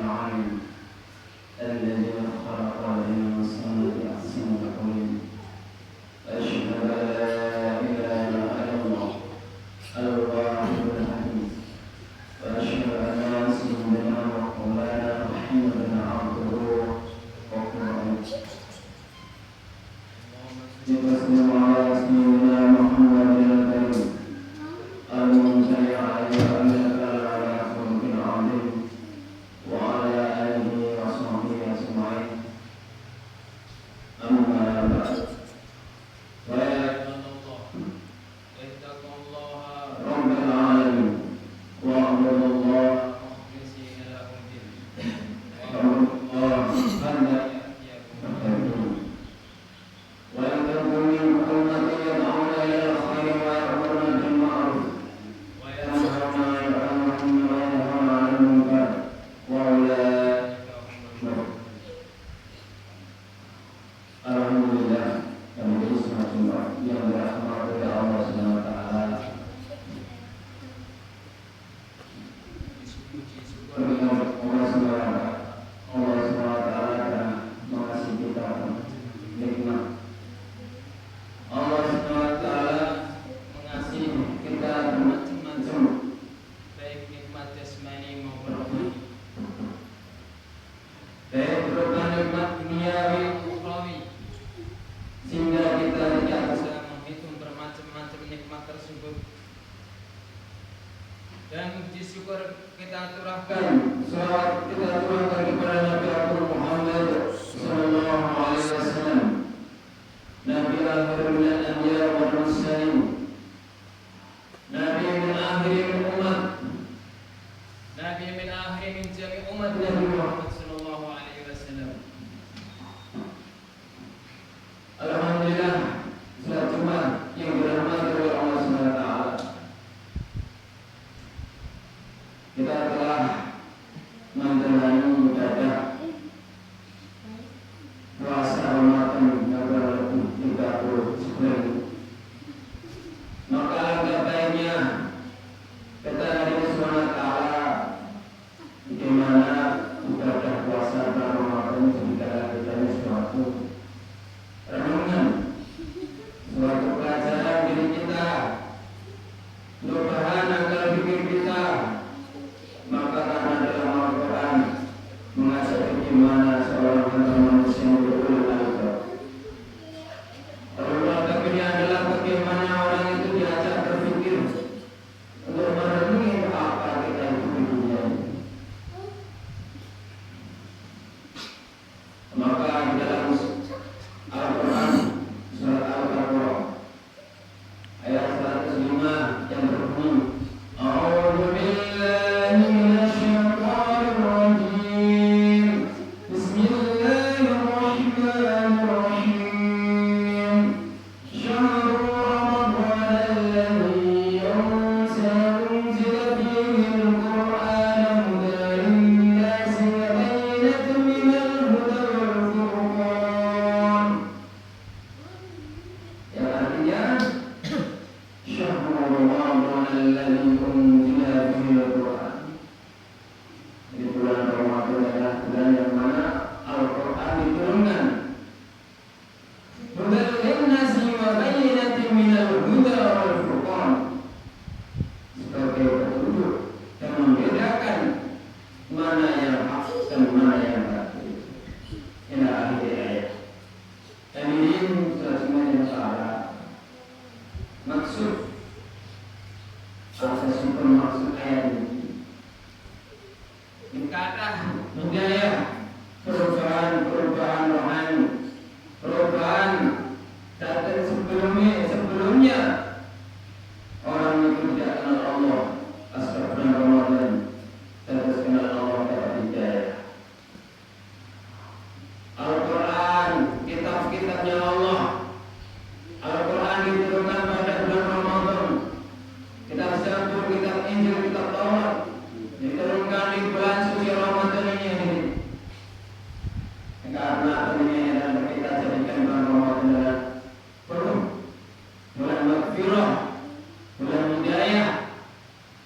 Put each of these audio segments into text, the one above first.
العليم الذي خلق الإنسان بأحسن تقويم أشهد أن لا إله إلا الله الواحد الحميد وأشهد أن سيدنا ومولانا محمدا عبده ورسوله يقسم على سيدنا محمد الكريم المنزل عليه أنك على خلق عظيم وعلى آله وصحبه أجمعين أما بعد رب العالمين واعبد الله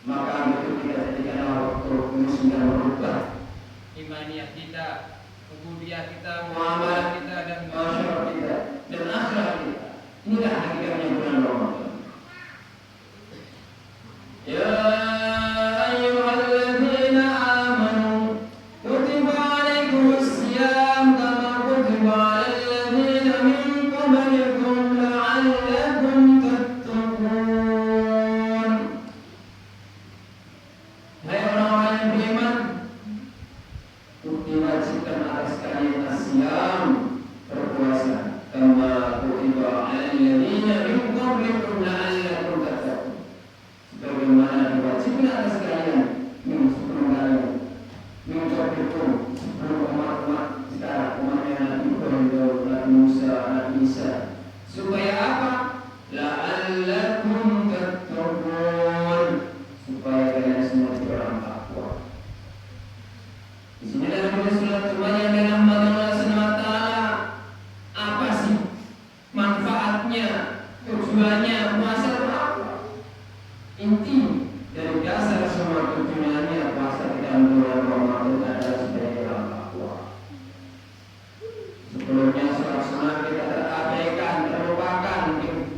maka itu kita jadikan waktu ini sudah berubah imaniyah kita, ubudiyah kita, muamalah kita, dan masyarakat kita, dan akhlak kita. Inilah hakikatnya bulan Ramadan. Ya ayyuhalladzina amanu kutiba alaikumus siyam kama kutiba alal ladzina min qablikum la'allakum tattaqun. Hai orang-orang yang beriman, diwajibkan atas kalian asyam, berpuasa, kama kutiba alal ladzina min qablikum la'allakum tattaqun. Sebagaimana diwajibkan atas kalian sebelum kalian mengucapkan sebelum umat-umat sekarang, umatnya Nabi Ibrahim, Nabi Musa, Nabi Isa, supaya apa? La'allakum tattaqun, supaya kalian semua berorang takwa. Di sini dalam surat Tuhan yang dirahmati Allah Subhanahu wa taala, apa sih manfaatnya, tujuannya puasa itu apa? Inti dari dasar semua tujuannya puasa di dalam bulan Ramadan adalah sebagai orang takwa. Sebelumnya sholat sunnah kita terabaikan, terlupakan,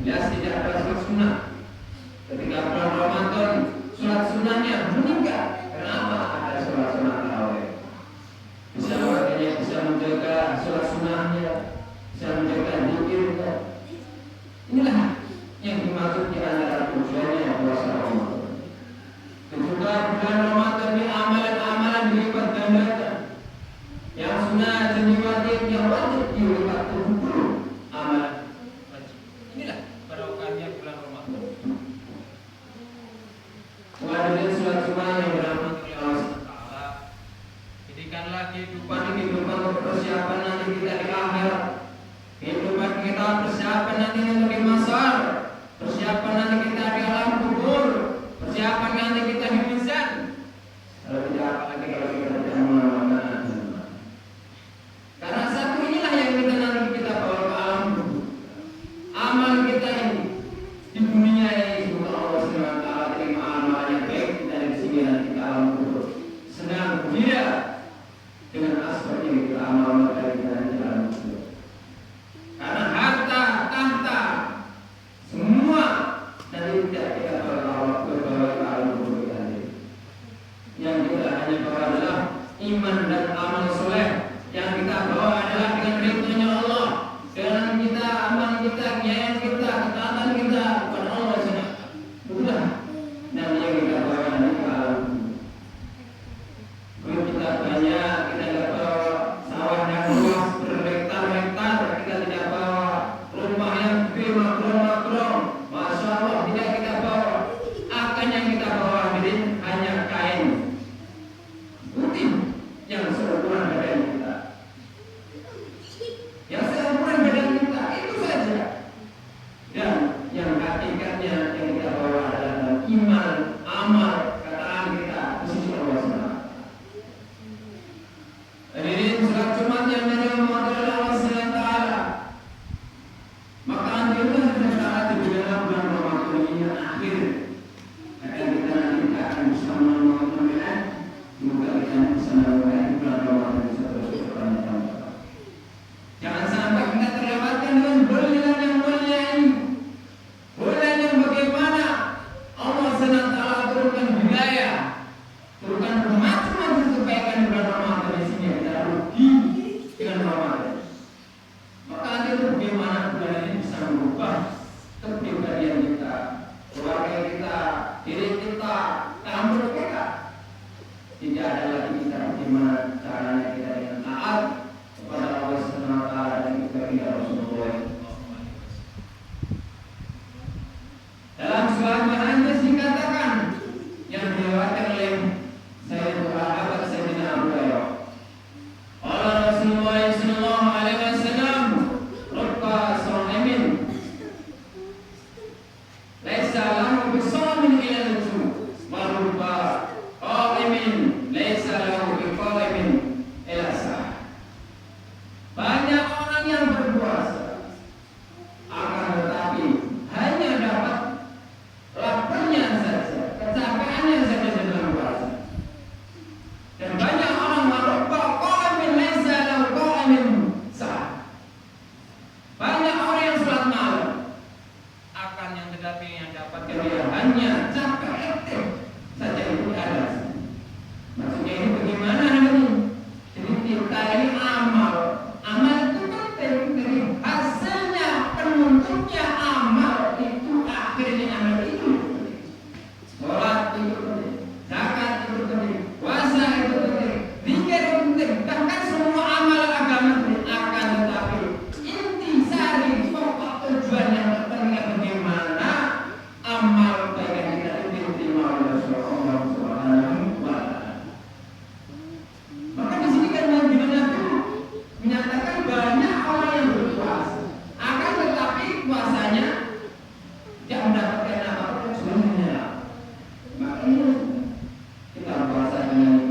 jelas tidak ada sholat sunnah. Ketika bulan Ramadan sholat sunnahnya meningkat. Kenapa? Ada sholat sunnah tarawih. Bisa makanya bisa menjaga sholat sunnahnya, bisa menjaga zikirnya. Inilah yang dimaksud di antara tujuannya puasa Ramadan. Dan juga bulan Ramadan ini amalan-amalan dilipat gandakan. Yang sunnah dan wajib, yang wajib dilipat 70 amalan wajib. Inilah barokahnya bulan Ramadan. Hadirin sholat Jumat yang dirahmati oleh Allah Subhanahu wa taala. Jadikanlah kehidupan untuk persiapan nanti kita di akhirat. Kehidupan kita persiapan nanti untuk di masar, persiapan nanti kita di alam kubur, persiapan nanti kita di mizan. Kalau tidak apa lagi kalau kita tidak mengamalkan. Karena satu inilah yang kita nanti kita bawa ke alam kubur. Amal kita ini di dunia ini Allah Subhanahu wa taala terima amalnya baik kita di sini nanti ke alam kubur. Senang gembira dengan asbab yang kita amalkan dari kita di alam kubur. Karena harta, tahta, semua dari tidak kita bawa ke alam kubur kita. Yang kita hanya bawa adalah iman dan amal soleh. Yang kita bawa adalah dengan ridhonya Allah, dengan kita amal kita, kiaian kita, ketaatan kita kepada Allah SWT. Itulah dan yang kita bawa dari ke alam kubur. Kalau kita banyak, kita tidak bawa sawah yang luas berhektar-hektar, kita tidak bawa rumah yang gede makro-makro, masya Allah tidak kita bawa. Akan yang kita bawa hadirin hanya kain putih yang seukuran badan kita, yang seukuran badan kita, itu saja. Dan yang hakikatnya yang kita bawa adalah iman, amal, ketaatan kita di sisi Allah SWT. Hadirin sholat Jumat yang dirahmati oleh Allah SWT. Maka anjurkan kita taat di dalam bulan Ramadan ini akhir. Akan kita nanti akan bisa mengamalkan. Semoga kita bisa mengamalkan bulan Ramadan bisa terus berjalan. Jangan sampai kita terlewatkan dengan bulan yang mulia ini. Bulan yang bagaimana Allah SWT turunkan hidayah, turunkan macam-macam kebaikan di bulan Ramadan di sini. Kita rugi dengan Ramadan. Maka nanti itu bagaimana bulan ini bisa merubah kepribadian kita, keluarga kita, diri kita, kampung kita. Tidak ada lagi kita bagaimana caranya kita dengan taat kepada Allah Subhanahu wa taala dan kepada Rasulullah. Dalam surat